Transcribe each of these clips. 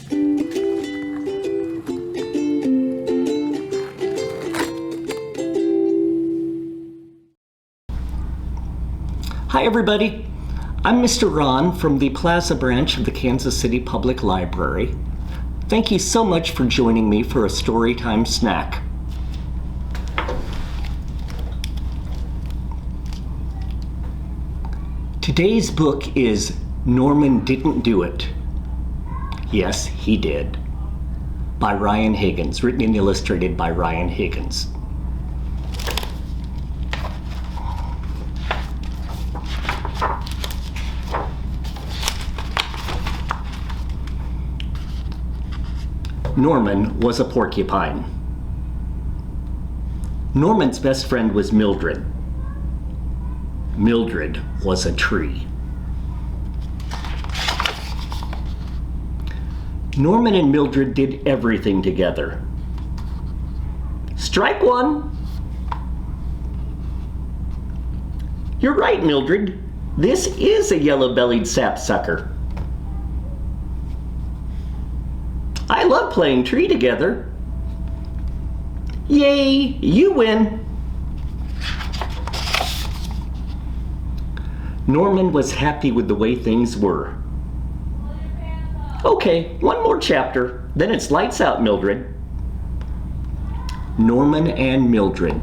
Hi everybody, I'm Mr. Ron from the Plaza branch of the Kansas City Public Library. Thank you so much for joining me for a Storytime Snack. Today's book is Norman Didn't Do It. Yes, he did. By Ryan Higgins, written and illustrated by Ryan Higgins. Norman was a porcupine. Norman's best friend was Mildred. Mildred was a tree. Norman and Mildred did everything together. Strike one. You're right, Mildred. This is a yellow-bellied sapsucker. I love playing tree together. Yay, you win. Norman was happy with the way things were. Okay, one more chapter, then it's lights out, Mildred. Norman and Mildred.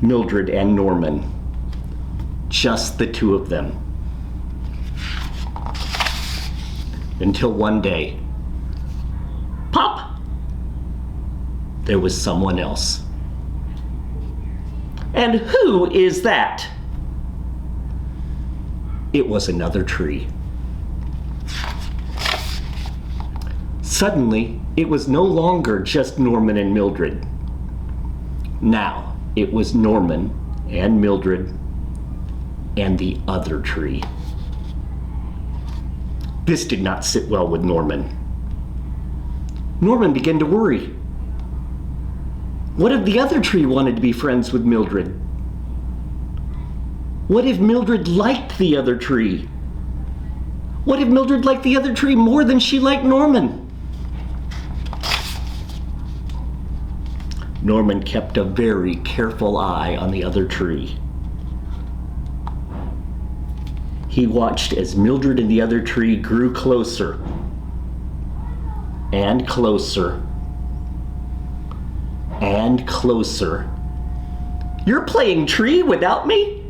Mildred and Norman. Just the two of them. Until one day, pop! There was someone else. And who is that? It was another tree. Suddenly, it was no longer just Norman and Mildred. Now, it was Norman and Mildred and the other tree. This did not sit well with Norman. Norman began to worry. What if the other tree wanted to be friends with Mildred? What if Mildred liked the other tree? What if Mildred liked the other tree more than she liked Norman? Norman kept a very careful eye on the other tree. He watched as Mildred and the other tree grew closer and closer and closer. You're playing tree without me?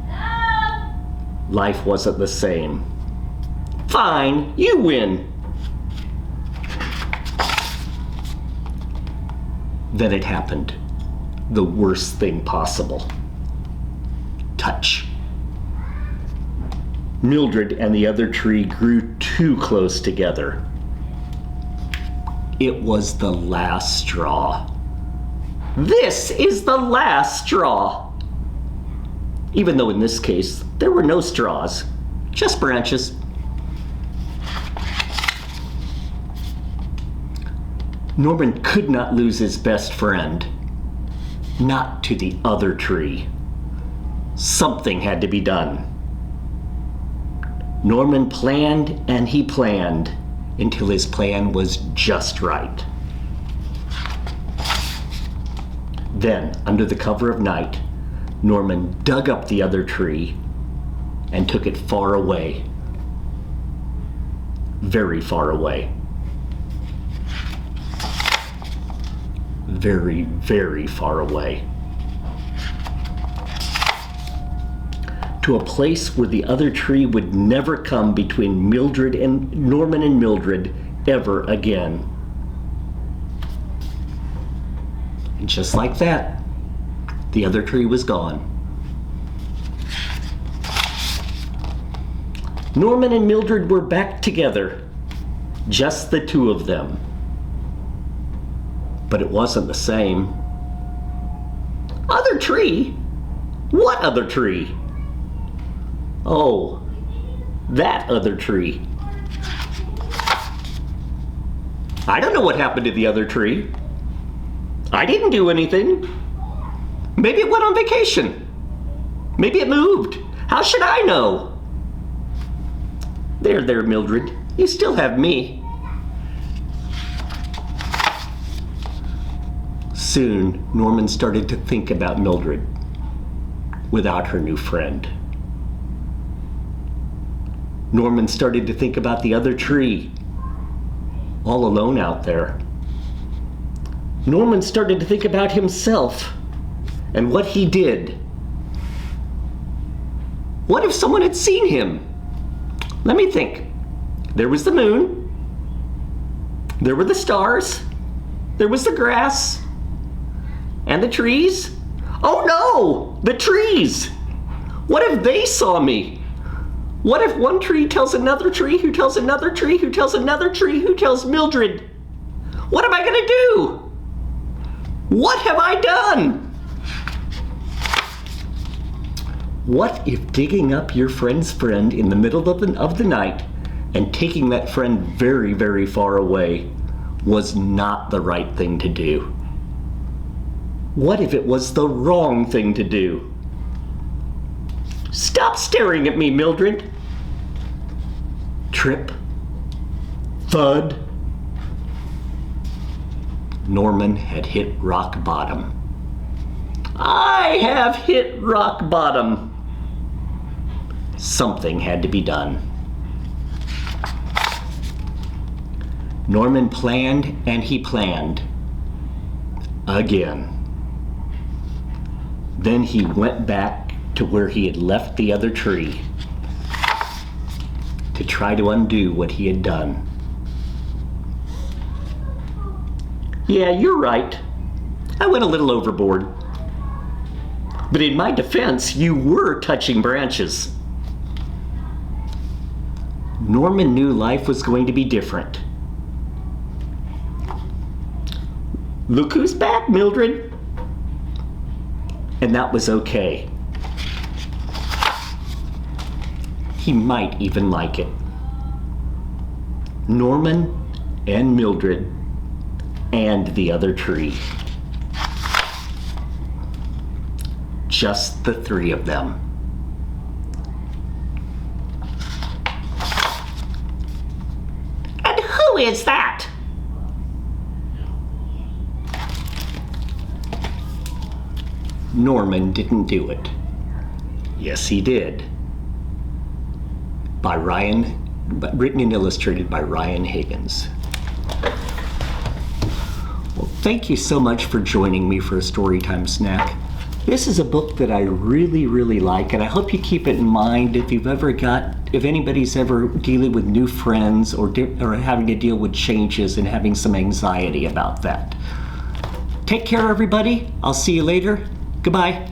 No. Life wasn't the same. Fine, you win. Then it happened. The worst thing possible. Touch. Mildred and the other tree grew too close together. It was the last straw. This is the last straw. Even though in this case, there were no straws, just branches. Norman could not lose his best friend. Not to the other tree. Something had to be done. Norman planned and he planned until his plan was just right. Then, under the cover of night, Norman dug up the other tree and took it far away. Very far away. Very, very far away. To a place where the other tree would never come between Norman and Mildred ever again. And just like that, the other tree was gone. Norman and Mildred were back together, just the two of them. But it wasn't the same. Other tree? What other tree? Oh, that other tree. I don't know what happened to the other tree. I didn't do anything. Maybe it went on vacation. Maybe it moved. How should I know? There, Mildred. You still have me. Soon, Norman started to think about Mildred without her new friend. Norman started to think about the other tree, all alone out there. Norman started to think about himself and what he did. What if someone had seen him? Let me think. There was the moon. There were the stars. There was the grass. And the trees. Oh no! The trees! What if they saw me? What if one tree tells another tree who tells another tree who tells another tree who tells Mildred? What am I gonna do? What have I done? What if digging up your friend's friend in the middle of the night and taking that friend very, very far away was not the right thing to do? What if it was the wrong thing to do? Stop staring at me, Mildred. Trip. Thud. Norman had hit rock bottom. I have hit rock bottom. Something had to be done. Norman planned and he planned. Again. Then he went back to where he had left the other tree to try to undo what he had done. Yeah, you're right. I went a little overboard. But in my defense, you were touching branches. Norman knew life was going to be different. Look who's back, Mildred. And that was okay. He might even like it. Norman and Mildred and the other tree. Just the three of them. And who is that? Norman didn't do it. Yes, he did. Written and illustrated by Ryan Higgins. Well, thank you so much for joining me for a Storytime Snack. This is a book that I really, really like, and I hope you keep it in mind if anybody's ever dealing with new friends or having to deal with changes and having some anxiety about that. Take care, everybody. I'll see you later. Goodbye.